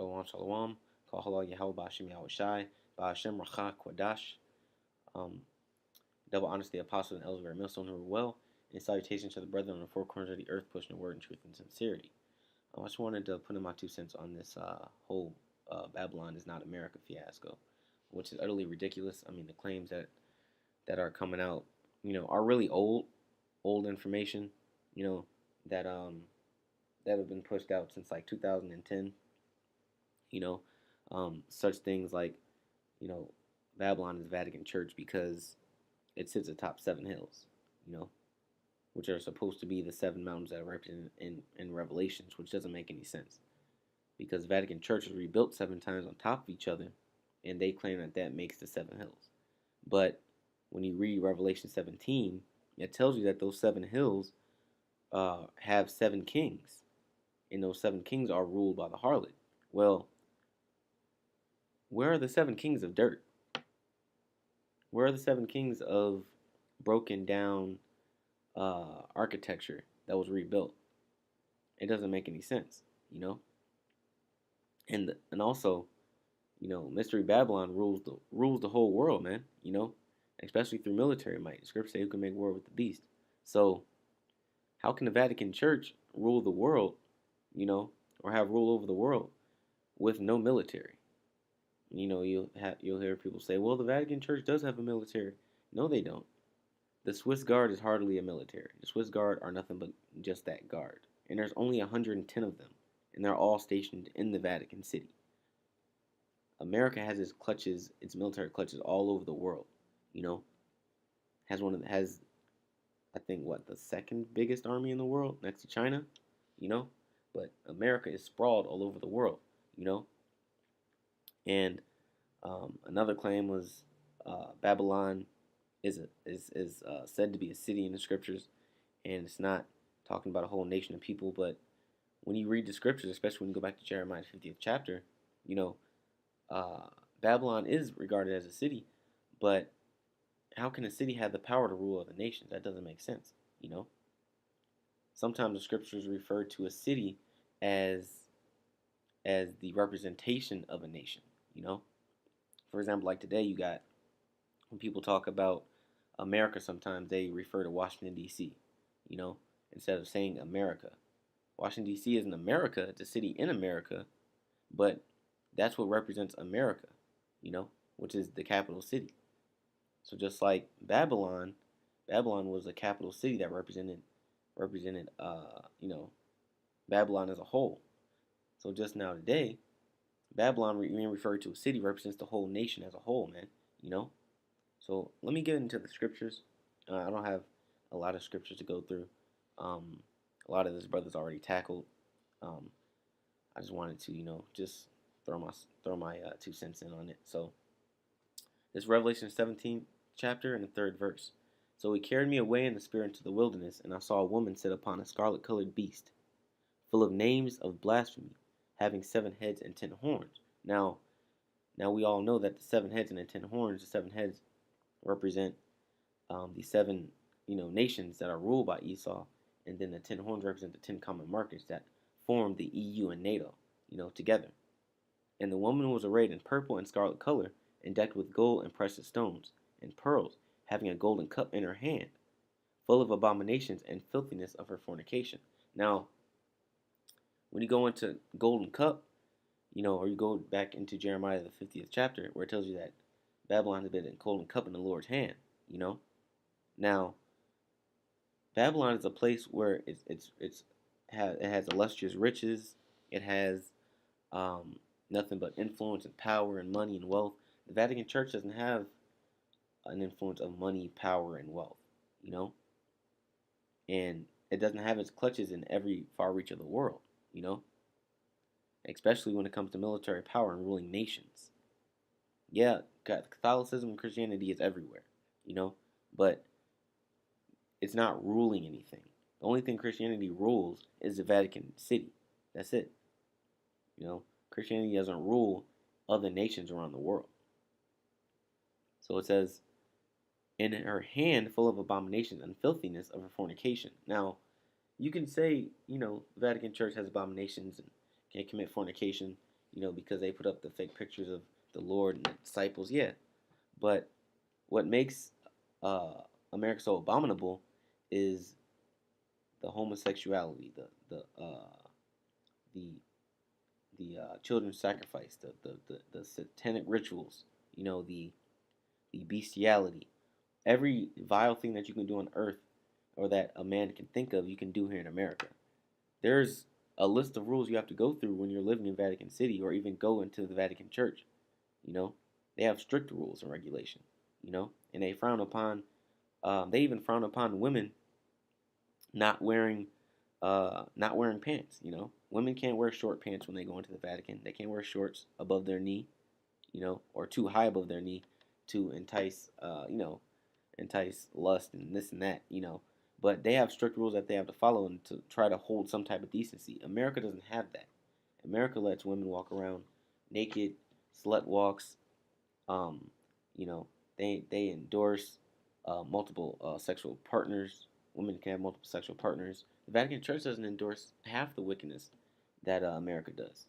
Shalom, shalom. Call halal Yahweh Ba'ashem Yahweh Shai. Ba'ashem Racha Kwadash. Um, Double honors the apostles and elders of our millstone who were well. And salutations to the brethren on the four corners of the earth, pushing the word in truth and sincerity. I just wanted to put in my 2 cents on this whole Babylon is not America fiasco, which is utterly ridiculous. I mean, the claims that are coming out, are really old information, you know, that have been pushed out since like 2010. You know, such things like, you know, Babylon is Vatican Church because it sits atop 7 hills, you know, which are supposed to be the 7 mountains that are represented in Revelations, which doesn't make any sense because Vatican Church was rebuilt 7 times on top of each other, and they claim that makes the 7 hills. But when you read Revelation 17, it tells you that those 7 hills have 7 kings, and those 7 kings are ruled by the harlot. Well, where are the 7 kings of dirt? Where are the 7 kings of broken down architecture that was rebuilt? It doesn't make any sense, you know. And also, Mystery Babylon rules the whole world, man. Especially through military might. The scriptures say who can make war with the beast. So, how can the Vatican Church rule the world, or have rule over the world with no military? You'll hear people say, "Well, the Vatican Church does have a military." No, they don't. The Swiss Guard is hardly a military. The Swiss Guard are nothing but just that guard, and there's only 110 of them, and they're all stationed in the Vatican City. America has its military clutches all over the world. You know, has I think the second biggest army in the world next to China. You know, but America is sprawled all over the world. You know, and another claim was Babylon is said to be a city in the scriptures, and it's not talking about a whole nation of people. But when you read the scriptures, especially when you go back to Jeremiah 50th chapter, you know, Babylon is regarded as a city, but how can a city have the power to rule other nations? That doesn't make sense. Sometimes the scriptures refer to a city as the representation of a nation. For example, like today, you got when people talk about America, sometimes they refer to Washington D.C. Instead of saying America. Washington D.C. isn't America; it's a city in America, but that's what represents America, which is the capital city. So just like Babylon was a capital city that represented Babylon as a whole. So just now today, Babylon being referred to a city represents the whole nation as a whole, man. So let me get into the scriptures. I don't have a lot of scriptures to go through. A lot of this brother's already tackled. I just wanted to, just throw my 2 cents in on it. So this Revelation 17th chapter and the 3rd verse. So he carried me away in the spirit into the wilderness, and I saw a woman sit upon a scarlet-colored beast, full of names of blasphemy, having 7 heads and 10 horns. Now we all know that the 7 heads and the 10 horns, the 7 heads represent the 7, nations that are ruled by Esau, and then the 10 horns represent the 10 common markets that form the EU and NATO, together. And the woman was arrayed in purple and scarlet color, and decked with gold and precious stones and pearls, having a golden cup in her hand, full of abominations and filthiness of her fornication. Now, when you go into golden cup, or you go back into Jeremiah the 50th chapter, where it tells you that Babylon has been a golden cup in the Lord's hand. Now, Babylon is a place where it has illustrious riches. It has nothing but influence and power and money and wealth. The Vatican Church doesn't have an influence of money, power, and wealth, and it doesn't have its clutches in every far reach of the world, especially when it comes to military power and ruling nations. Yeah, Catholicism and Christianity is everywhere, but it's not ruling anything. The only thing Christianity rules is the Vatican City. That's it. Christianity doesn't rule other nations around the world. So it says, in her hand full of abominations and filthiness of her fornication. Now, you can say, the Vatican Church has abominations and can't commit fornication, because they put up the fake pictures of the Lord and the disciples. Yeah, but what makes uh, America so abominable is the homosexuality, the children's sacrifice, the satanic rituals, the bestiality, every vile thing that you can do on earth or that a man can think of, you can do here in America. There's a list of rules you have to go through when you're living in Vatican City or even go into the Vatican Church. You know, they have strict rules and regulation. And they frown upon. They even frown upon women not wearing, not wearing pants. Women can't wear short pants when they go into the Vatican. They can't wear shorts above their knee, or too high above their knee to entice lust and this and that. But they have strict rules that they have to follow and to try to hold some type of decency. America doesn't have that. America lets women walk around naked, slut walks. Um, they endorse multiple sexual partners. Women can have multiple sexual partners. The Vatican Church doesn't endorse half the wickedness that America does.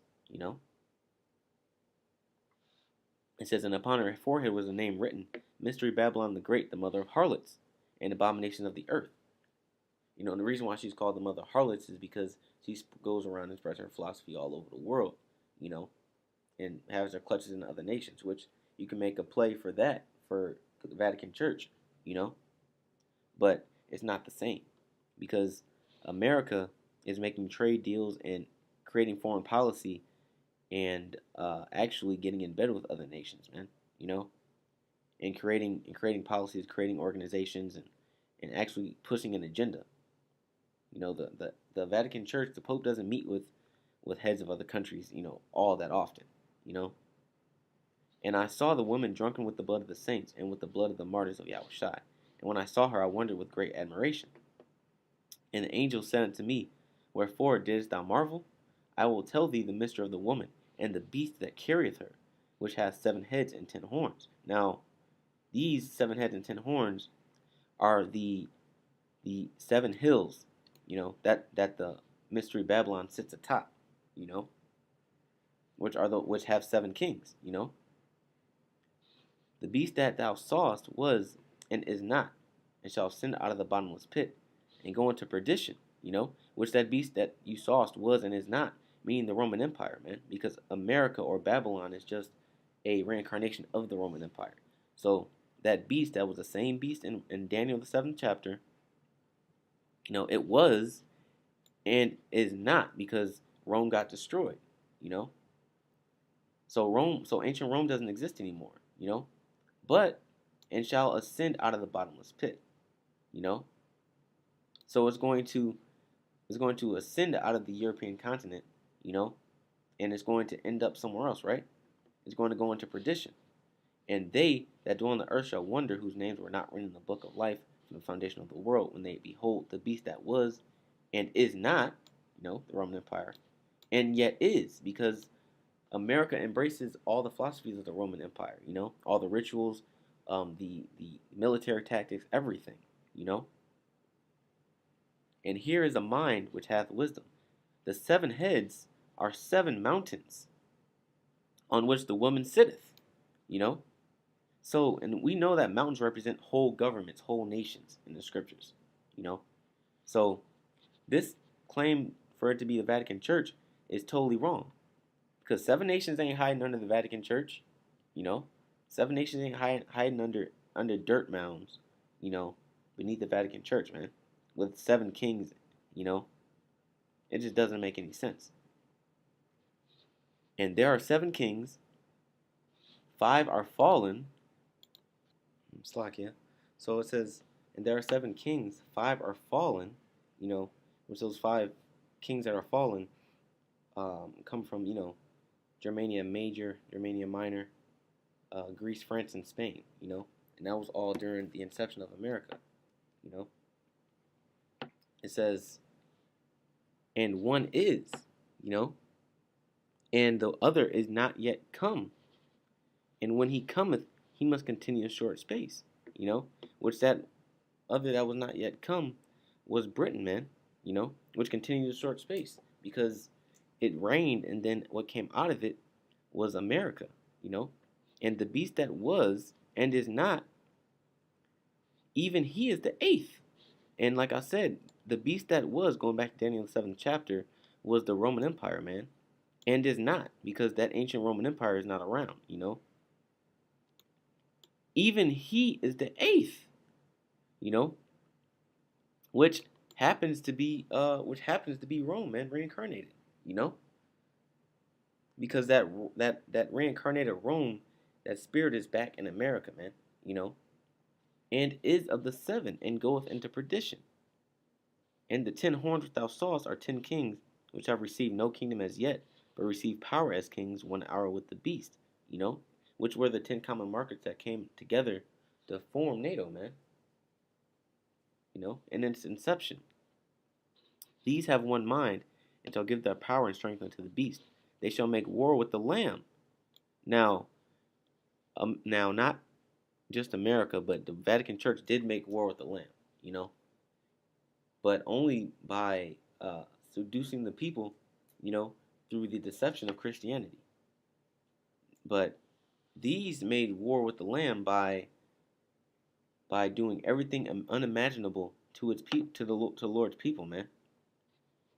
It says, and upon her forehead was a name written, Mystery Babylon the Great, the mother of harlots and abominations of the earth. And the reason why she's called the mother of harlots is because she goes around and spreads her philosophy all over the world, and has her clutches in other nations, which you can make a play for that for the Vatican Church, but it's not the same because America is making trade deals and creating foreign policy and actually getting in bed with other nations, man, and creating policies, creating organizations, and actually pushing an agenda. The Vatican Church, the Pope doesn't meet with heads of other countries, all that often, And I saw the woman drunken with the blood of the saints and with the blood of the martyrs of Yahushua. And when I saw her, I wondered with great admiration. And the angel said unto me, Wherefore didst thou marvel? I will tell thee the mystery of the woman, and the beast that carrieth her, which hath 7 heads and 10 horns. Now, these 7 heads and 10 horns are the 7 hills, that the mystery Babylon sits atop, which have 7 kings, The beast that thou sawest was and is not, and shall ascend out of the bottomless pit, and go into perdition, which that beast that you sawest was and is not, meaning the Roman Empire, man, because America or Babylon is just a reincarnation of the Roman Empire. So that beast that was the same beast in Daniel the 7th chapter, it was and is not because Rome got destroyed, So ancient Rome doesn't exist anymore, but and shall ascend out of the bottomless pit, So it's going to ascend out of the European continent, and it's going to end up somewhere else, right? It's going to go into perdition. And they that dwell on the earth shall wonder, whose names were not written in the book of life from the foundation of the world, when they behold the beast that was and is not, the Roman Empire, and yet is, because America embraces all the philosophies of the Roman Empire, all the rituals, the military tactics, everything, And here is a mind which hath wisdom. The 7 heads are 7 mountains on which the woman sitteth, So, and we know that mountains represent whole governments, whole nations in the scriptures, So, this claim for it to be the Vatican Church is totally wrong. Because 7 nations ain't hiding under the Vatican Church, 7 nations ain't hiding under dirt mounds, beneath the Vatican Church, man. With 7 kings, It just doesn't make any sense. And there are 7 kings, 5 are fallen. Slack, So it says, and there are 7 kings, 5 are fallen, which those 5 kings that are fallen come from, Germania Major, Germania Minor, Greece, France, and Spain, And that was all during the inception of America, It says, and one is, and the other is not yet come. And when he cometh, he must continue a short space, which that other that was not yet come was Britain, man, which continued a short space because it rained, and then what came out of it was America, you know? And the beast that was and is not, even he is the eighth. And like I said, the beast that was, going back to Daniel the 7th chapter, was the Roman Empire, man. And is not, because that ancient Roman Empire is not around, you know? Even he is the eighth, you know? Which happens to be Rome, man, reincarnated, you know? Because that reincarnated Rome, that spirit is back in America, man, you know? And is of the seven, and goeth into perdition. And the 10 horns which thou sawest are 10 kings, which have received no kingdom as yet, but received power as kings 1 hour with the beast, you know? Which were the 10 common markets that came together to form NATO, man, you know, in its inception. These have one mind, and shall give their power and strength unto the beast. They shall make war with the Lamb. Now, not just America, but the Vatican Church did make war with the Lamb, you know, but only by seducing the people, you know, through the deception of Christianity. But these made war with the Lamb by doing everything unimaginable to the Lord's people, man.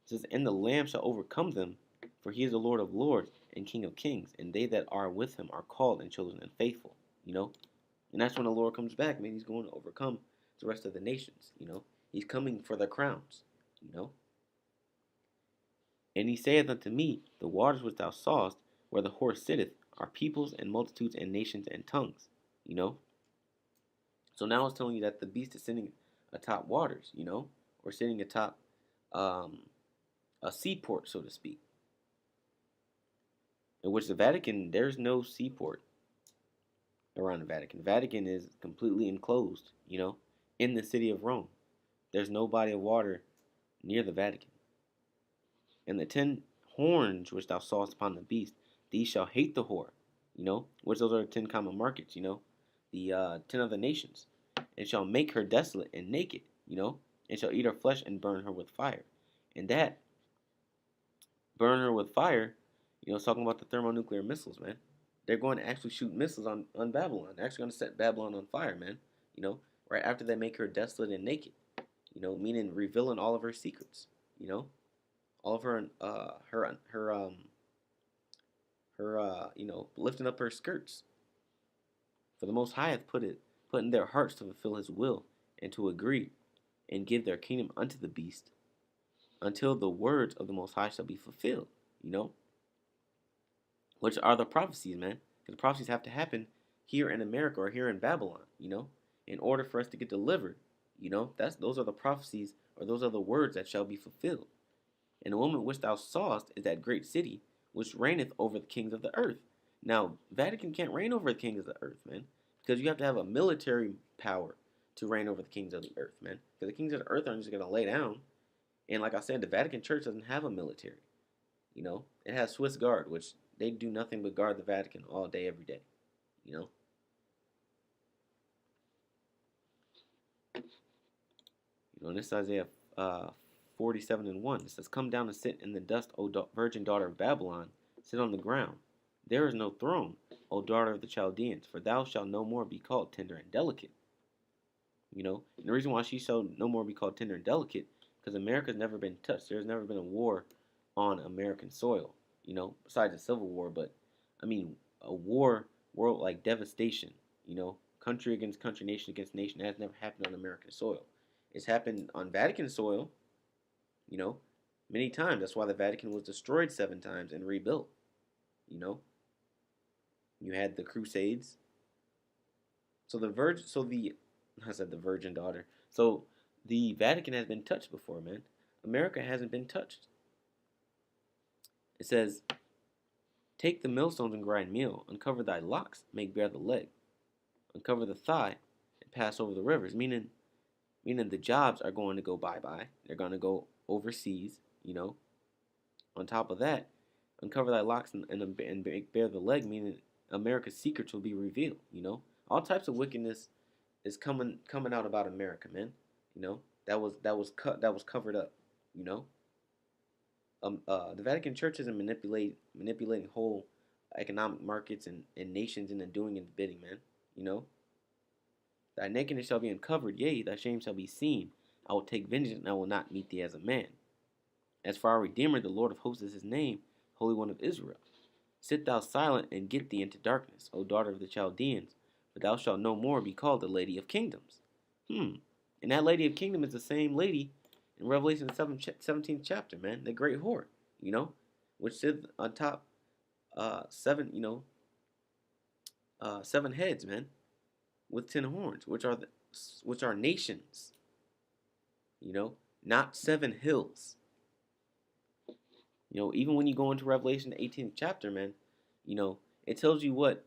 It says, "And the Lamb shall overcome them, for he is the Lord of lords and King of kings, and they that are with him are called and chosen and faithful." You know, and that's when the Lord comes back, man. He's going to overcome the rest of the nations. You know, he's coming for their crowns. You know, and he saith unto me, "The waters which thou sawest, where the horse sitteth, are peoples and multitudes and nations and tongues." You know, so now it's telling you that the beast is sitting atop waters. You know, or sitting atop um, a seaport, so to speak. In which the Vatican, there's no seaport around the Vatican. The Vatican is completely enclosed, you know, in the city of Rome. There's no body of water near the Vatican. And the 10 horns which thou sawest upon the beast, these shall hate the whore, you know, which those are the 10 common markets, you know, the 10 of the nations, and shall make her desolate and naked, you know, and shall eat her flesh and burn her with fire. And that burn her with fire, you know, it's talking about the thermonuclear missiles, man. They're going to actually shoot missiles on Babylon. They're actually going to set Babylon on fire, man. You know, right after they make her desolate and naked. You know, meaning revealing all of her secrets. You know, all of her you know, lifting up her skirts. For the Most High hath put in their hearts to fulfill His will and to agree and give their kingdom unto the beast until the words of the Most High shall be fulfilled. You know, which are the prophecies, man. Because the prophecies have to happen here in America or here in Babylon, you know, in order for us to get delivered. You know, those are the prophecies, or those are the words that shall be fulfilled. And the woman which thou sawest is that great city which reigneth over the kings of the earth. Now, Vatican can't reign over the kings of the earth, man, because you have to have a military power to reign over the kings of the earth, man. Because the kings of the earth aren't just gonna lay down. And like I said, the Vatican Church doesn't have a military. You know, it has Swiss Guard, which they do nothing but guard the Vatican all day, every day. You know, and this is Isaiah 47:1. It says, "Come down and sit in the dust, O virgin daughter of Babylon. Sit on the ground. There is no throne, O daughter of the Chaldeans, for thou shalt no more be called tender and delicate." You know, and the reason why she shall no more be called tender and delicate, because America's never been touched. There's never been a war on American soil. You know, besides a civil war, but I mean a war, world like devastation. You know, country against country, nation against nation. That has never happened on American soil. It's happened on Vatican soil. You know, many times. That's why the Vatican was destroyed 7 times and rebuilt. You know, you had the Crusades. I said the Virgin Daughter. So the Vatican has been touched before, man. America hasn't been touched. It says, "Take the millstones and grind meal, uncover thy locks, make bare the leg, uncover the thigh, and pass over the rivers." Meaning the jobs are going to go bye-bye. They're going to go overseas, you know. On top of that, uncover thy locks and bare the leg, meaning America's secrets will be revealed, you know. All types of wickedness is coming out about America, man. You know, that was covered up, you know. The Vatican Church isn't manipulating whole economic markets and nations in the doing and the bidding, man. You know, thy nakedness shall be uncovered, yea, thy shame shall be seen. I will take vengeance, and I will not meet thee as a man. As for our Redeemer, the Lord of hosts is his name, Holy One of Israel. Sit thou silent and get thee into darkness, O daughter of the Chaldeans, for thou shalt no more be called the Lady of Kingdoms. And that Lady of Kingdom is the same lady in Revelation 17th chapter, man, the great whore, which sits on top seven, 7 heads, man, with 10 horns, which are nations, not 7 hills. Even when you go into Revelation the 18th chapter, man, it tells you what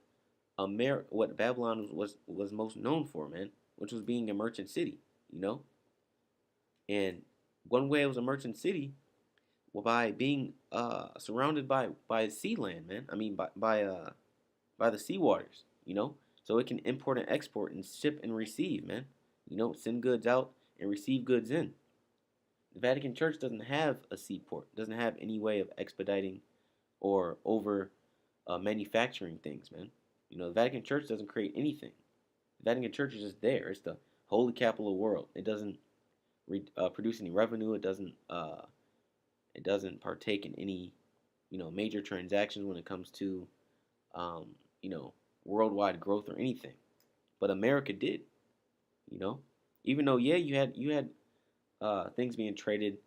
Babylon was most known for, man, which was being a merchant city, and one way it was a merchant city, well, by being surrounded by sea land, man. I mean, by the sea waters, so it can import and export and ship and receive, man. Send goods out and receive goods in. The Vatican Church doesn't have a seaport, doesn't have any way of expediting or over manufacturing things, man. The Vatican Church doesn't create anything. The Vatican Church is just there. It's the holy capital of the world. It doesn't produce any revenue. It doesn't partake in any major transactions when it comes to worldwide growth or anything. But America did. Even though you had things being traded,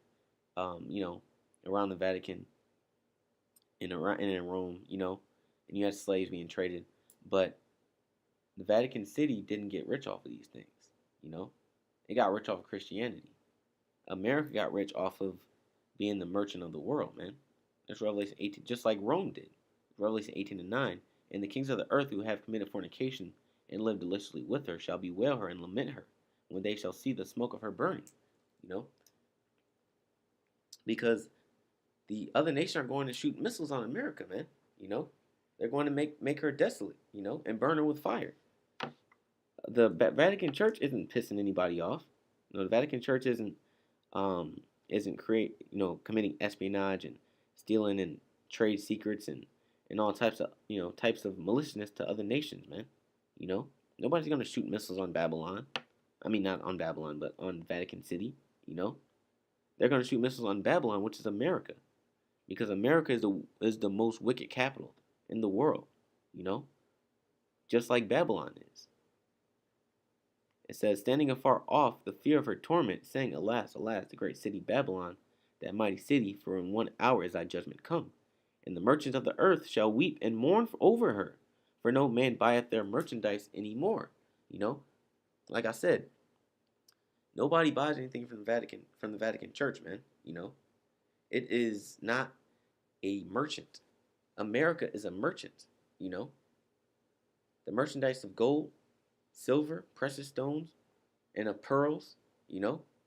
around the Vatican and in Rome, and you had slaves being traded, but the Vatican City didn't get rich off of these things. It got rich off of Christianity. America got rich off of being the merchant of the world, man. That's Revelation 18, just like Rome did. Revelation 18:9. And the kings of the earth who have committed fornication and lived deliciously with her shall bewail her and lament her when they shall see the smoke of her burning. Because the other nations are going to shoot missiles on America, man. They're going to make her desolate, and burn her with fire. The Vatican Church isn't pissing anybody off. The Vatican Church isn't committing espionage and stealing and trade secrets and all types of maliciousness to other nations, man. Nobody's gonna shoot missiles on Babylon. I mean, not on Babylon, but on Vatican City. They're gonna shoot missiles on Babylon, which is America, because America is the most wicked capital in the world. Just like Babylon is. It says, standing afar off, the fear of her torment, saying, alas, alas, the great city Babylon, that mighty city, for in 1 hour is thy judgment come. And the merchants of the earth shall weep and mourn over her, for no man buyeth their merchandise any more. Like I said, nobody buys anything from the Vatican Church, man. It is not a merchant. America is a merchant. The merchandise of gold, silver, precious stones, and of pearls,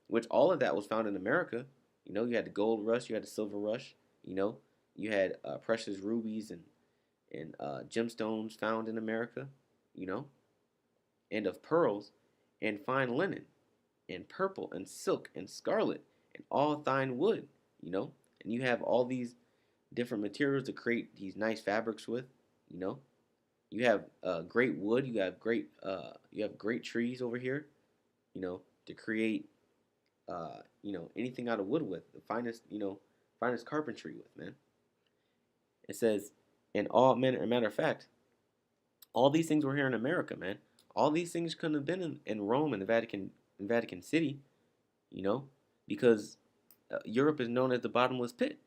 which all of that was found in America. You had the gold rush, you had the silver rush, you had precious rubies and gemstones found in America, and of pearls and fine linen and purple and silk and scarlet and all fine wood, and you have all these different materials to create these nice fabrics with, You have great wood. You have great trees over here, to create, anything out of wood with the finest carpentry with, man. It says, and all men, matter of fact, all these things were here in America, man. All these things couldn't have been in Rome and the Vatican City, because Europe is known as the bottomless pit,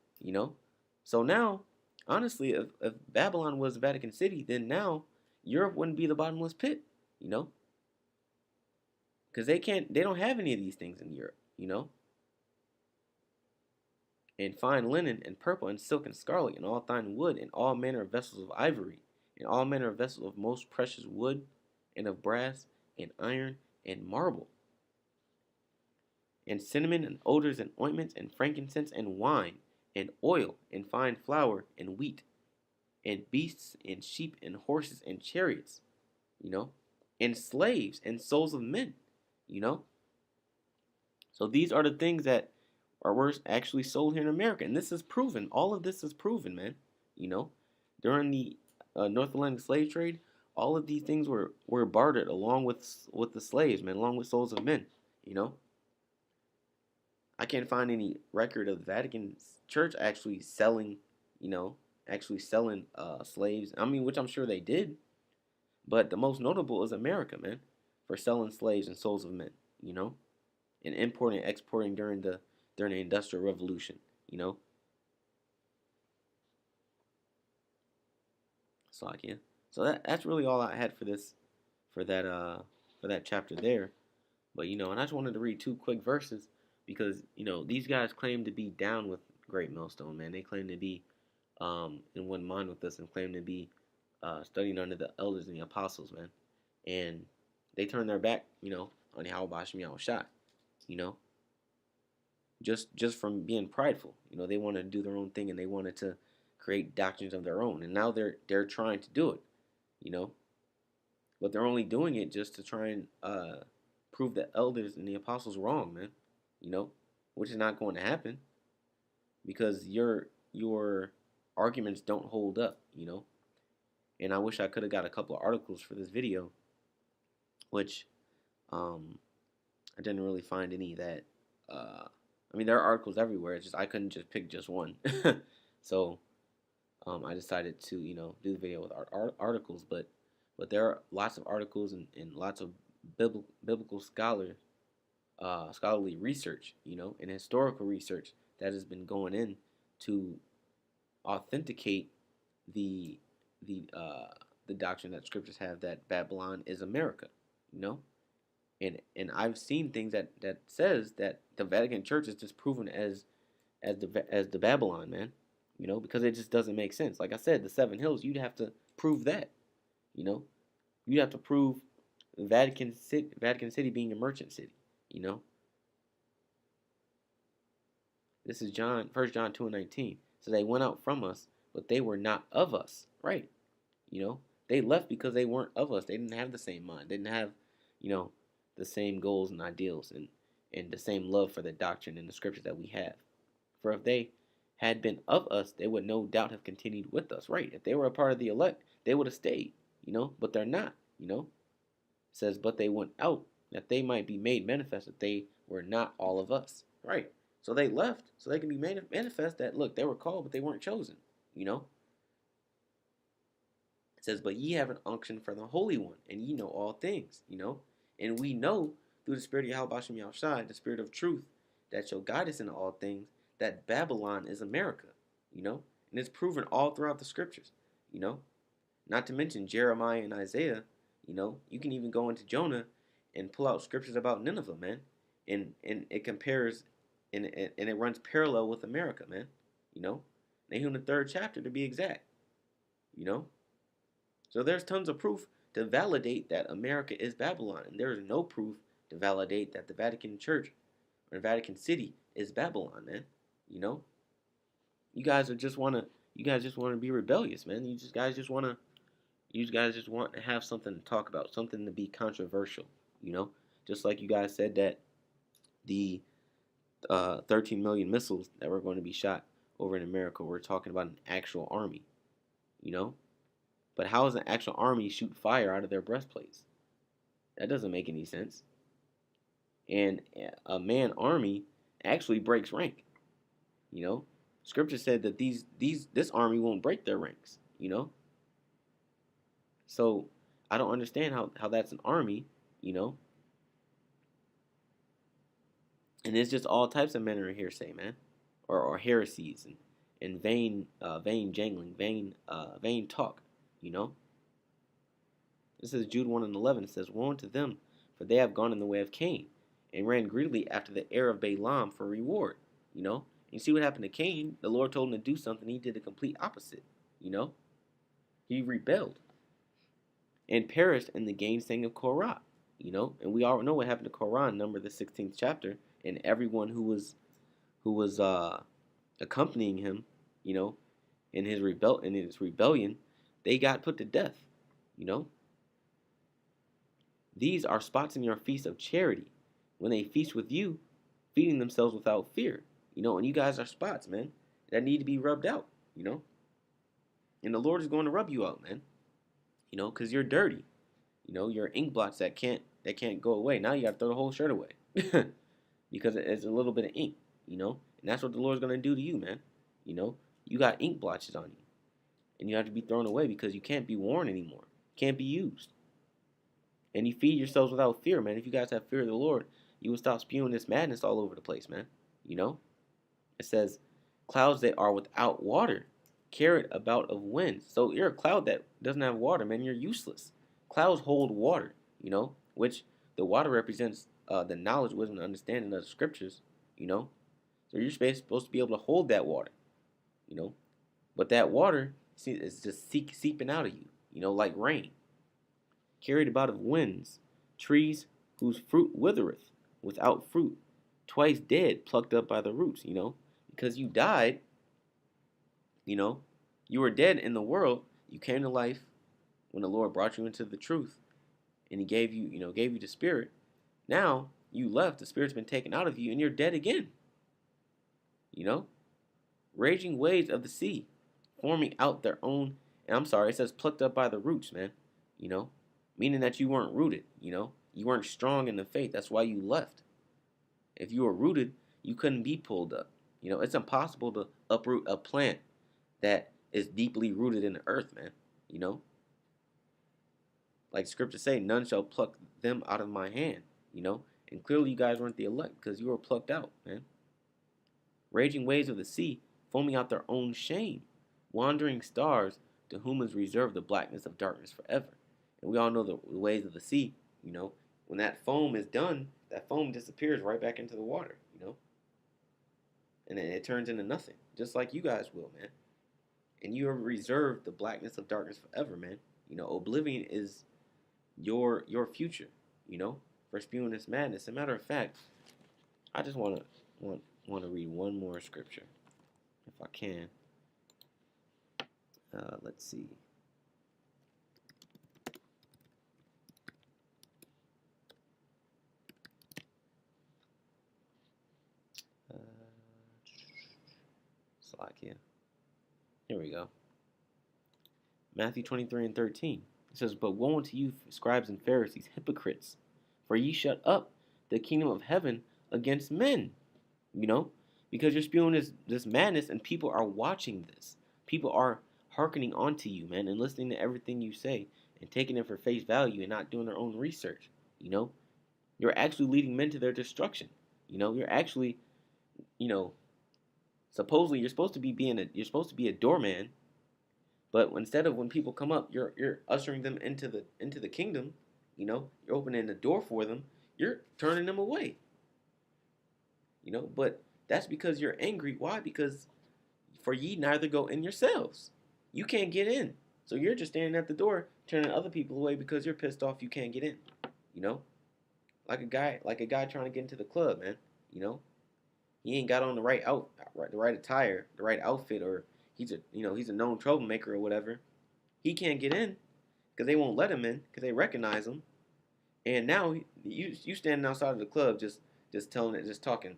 So now, honestly, if Babylon was the Vatican City, then now Europe wouldn't be the bottomless pit, because they don't have any of these things in Europe, And fine linen and purple and silk and scarlet and all fine wood and all manner of vessels of ivory and all manner of vessels of most precious wood and of brass and iron and marble and cinnamon and odors and ointments and frankincense and wine and oil and fine flour and wheat and beasts and sheep and horses and chariots, and slaves and souls of men, So these are the things that were actually sold here in America, and this is proven. All of this is proven, man. During the North Atlantic slave trade, all of these things were bartered along with the slaves, man, along with souls of men. You know, I can't find any record of the Vatican Church actually selling, you know, actually selling slaves. I mean, which I'm sure they did, but the most notable is America, man, for selling slaves and souls of men. You know, and importing and exporting during the Industrial Revolution. You know, so like, yeah. So that's really all I had for this for that for that chapter there. But and I just wanted to read two quick verses because these guys claim to be down with Great Millstone, man. They claim to be in one mind with us and claim to be studying under the elders and the apostles, man. And they turn their back, on Yahweh Hashem Yahushua, you know, just from being prideful. They wanted to do their own thing and they wanted to create doctrines of their own. And now they're trying to do it, you know, but they're only doing it just to try and prove the elders and the apostles wrong, man. Which is not going to happen because your arguments don't hold up. And I wish I could have got a couple of articles for this video, which I didn't really find any that. I mean, there are articles everywhere. It's just I couldn't just pick just one. So I decided to do the video with articles, but there are lots of articles and lots of biblical scholarly research, and historical research that has been going in to authenticate the doctrine that scriptures have that Babylon is America, and I've seen things that says that the Vatican Church is just proven as the Babylon, man, because it just doesn't make sense. Like I said, the Seven Hills, you'd have to prove that, you'd have to prove Vatican City being a merchant city, This is 1 John 2:19. So they went out from us, but they were not of us, right? They left because they weren't of us. They didn't have the same mind. They didn't have, the same goals and ideals and the same love for the doctrine and the scriptures that we have. For if they had been of us, they would no doubt have continued with us, right? If they were a part of the elect, they would have stayed, but they're not, It says, but they went out that they might be made manifest that they were not all of us, right? So they left so they can be made manifest that, look, they were called, but they weren't chosen, It says, but ye have an unction for the Holy One, and ye know all things, And we know through the Spirit of Yahweh Bashem Yahushai, the Spirit of truth, that shall guide us into all things, that Babylon is America, And it's proven all throughout the scriptures, Not to mention Jeremiah and Isaiah, You can even go into Jonah and pull out scriptures about Nineveh, man. And it compares and it runs parallel with America, man. Nahum the 3rd chapter to be exact. So there's tons of proof to validate that America is Babylon, and there is no proof to validate that the Vatican Church or Vatican City is Babylon, man. You guys just want to be rebellious, man. You guys just want to have something to talk about, something to be controversial, Just like you guys said that the 13 million missiles that were going to be shot over in America, we're talking about an actual army, But how does an actual army shoot fire out of their breastplates? That doesn't make any sense. And a man army actually breaks rank. Scripture said that this army won't break their ranks. So I don't understand how that's an army. And it's just all types of men are hearsay, man, or heresies and vain jangling, vain talk. This is Jude 1:11. It says, woe unto them, for they have gone in the way of Cain, and ran greedily after the heir of Balaam for reward. You see what happened to Cain? The Lord told him to do something. He did the complete opposite. He rebelled and perished in the gainsaying of Korah. And we all know what happened to Korah in Numbers the 16th chapter, and everyone who was accompanying him, in his rebellion, they got put to death. These are spots in your feast of charity, when they feast with you, feeding themselves without fear. And you guys are spots, man, that need to be rubbed out. And the Lord is going to rub you out, man. You know, because you're dirty. You know, you're ink blots that can't go away. Now you got to throw the whole shirt away because it's a little bit of ink. You know, and that's what the Lord's gonna do to you, man. You know, you got ink blotches on you, and you have to be thrown away because you can't be worn anymore. Can't be used. And you feed yourselves without fear, man. If you guys have fear of the Lord, you will stop spewing this madness all over the place, man. You know, it says, clouds that are without water, carried about of winds. So you're a cloud that doesn't have water, man. You're useless. Clouds hold water, you know, which the water represents the knowledge, wisdom, and understanding of the scriptures, you know. So you're supposed to be able to hold that water, you know. But that water is just seeping out of you, you know, like rain. Carried about of winds, trees whose fruit withereth, without fruit, twice dead, plucked up by the roots, you know. Because you died, you know, you were dead in the world. You came to life when the Lord brought you into the truth, and He gave you, gave you the Spirit. Now you left. The Spirit's been taken out of you, and you're dead again. You know, raging waves of the sea, forming out their own. And I'm sorry, it says plucked up by the roots, man. You know, meaning that you weren't rooted. You know, you weren't strong in the faith. That's why you left. If you were rooted, you couldn't be pulled up. You know, it's impossible to uproot a plant that is deeply rooted in the earth, man. You know, like scripture say, none shall pluck them out of my hand. You know, and clearly you guys weren't the elect because you were plucked out, man. Raging waves of the sea, foaming out their own shame, wandering stars to whom is reserved the blackness of darkness forever. And we all know the waves of the sea, you know, when that foam is done, that foam disappears right back into the water, you know, and then it turns into nothing, just like you guys will, man. And you are reserved the blackness of darkness forever, man. You know, oblivion is your future, you know, for spewing this madness. As a matter of fact, I just want to read one more scripture, if I can. Let's see. Uh, Slovakia. Here we go. Matthew 23 and 13. It says, but woe unto you, scribes and Pharisees, hypocrites, for ye shut up the kingdom of heaven against men. You know, because you're spewing this madness, and people are watching this. People are hearkening onto you, man, and listening to everything you say and taking it for face value and not doing their own research. You know, you're actually leading men to their destruction. You know, you're actually, you know, supposedly you're supposed to be a doorman, but instead of when people come up, you're ushering them into the kingdom. You know, you're opening the door for them. You're turning them away. You know, but that's because you're angry. Why? Because for ye neither go in yourselves. You can't get in. So you're just standing at the door, turning other people away because you're pissed off you can't get in. You know? Like a guy trying to get into the club, man. You know? He ain't got on the right attire, the right outfit, or he's a known troublemaker or whatever. He can't get in because they won't let him in because they recognize him. And now you standing outside of the club just talking,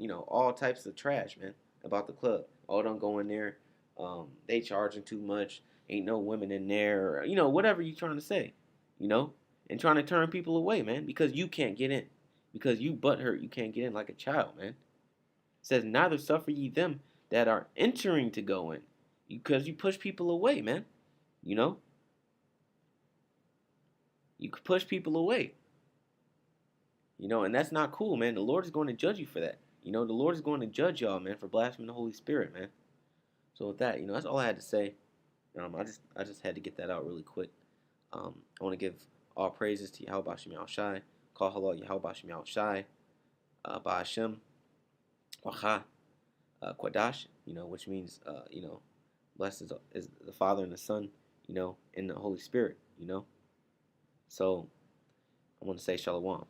all types of trash, man, about the club. Oh, don't go in there. They charging too much. Ain't no women in there. Or, whatever you trying to say, and trying to turn people away, man, because you can't get in. Because you butthurt, you can't get in like a child, man. It says, neither suffer ye them that are entering to go in. Because you push people away, man. You know? You could push people away. And that's not cool, man. The Lord is going to judge you for that. The Lord is going to judge y'all, man, for blaspheming the Holy Spirit, man. So with that, that's all I had to say. I just had to get that out really quick. I want to give all praises to Yahweh Bashem Yahweh Shai. Call hello Yahweh Bashem Yahweh Shai. Ba'ashem. Wacha. Quadash, which means, blessed is the Father and the Son, and the Holy Spirit, So I want to say Shalom.